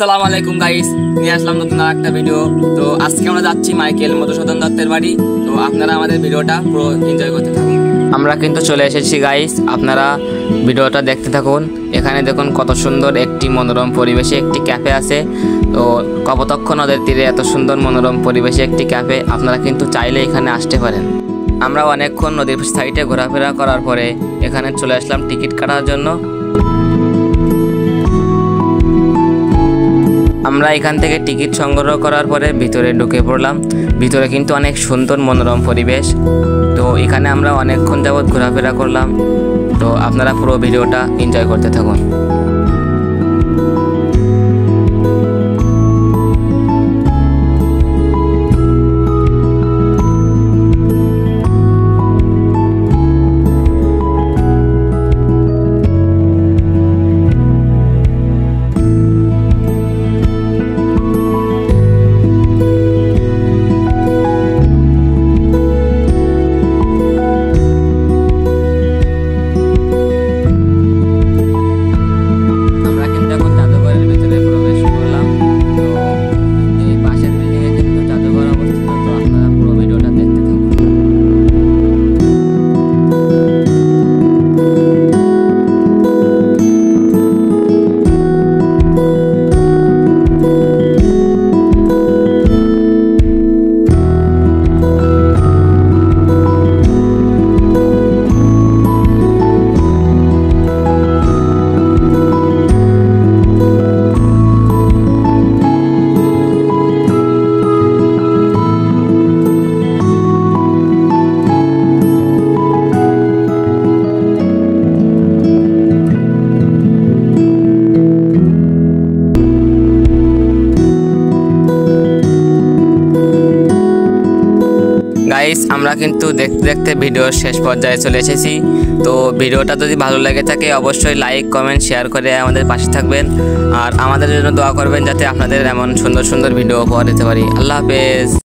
আসসালামু আলাইকুম গাইস, নিয়ে আসলাম নতুন একটা ভিডিও। তো আজকে আমরা যাচ্ছি মাইকেল মধুসূদন দত্তের বাড়ি। তো আপনারা আমাদের ভিডিওটা পুরো এনজয় করতে থাকুন। আমরা কিন্তু চলে এসেছি গাইস, আপনারা ভিডিওটা দেখতে থাকুন। এখানে দেখুন কত সুন্দর একটি মনোরম পরিবেশে একটি ক্যাফে আছে। তো কপোতাক্ষ নদের তীরে এত সুন্দর মনোরম পরিবেশে একটি ক্যাফে, আপনারা কিন্তু চাইলে এখানে আসতে পারেন। আমরা অনেকক্ষণ নদীর সাইডে ঘোরাফেরা করার পরে এখানে চলে আসলাম টিকিট কাটার জন্য। আমরা এখান থেকে টিকিট সংগ্রহ করার পরে ভিতরে ঢুকে পড়লাম। ভিতরে কিন্তু অনেক সুন্দর মনোরম পরিবেশ। তো এখানে আমরা অনেকক্ষণ যাবৎ ঘোরাফেরা করলাম। তো আপনারা পুরো ভিডিওটা এনজয় করতে থাকুন। গাইস, আমরা কিন্তু দেখতে দেখতে ভিডিওর শেষ পর্যায়ে চলে এসেছি। তো ভিডিওটা যদি ভালো লেগে থাকে অবশ্যই লাইক, কমেন্ট, শেয়ার করে আমাদের পাশে থাকবেন। আর আমাদের জন্য দোয়া করবেন যাতে আপনাদের এমন সুন্দর সুন্দর ভিডিও উপহার দিতে পারি। আল্লাহ হাফেজ।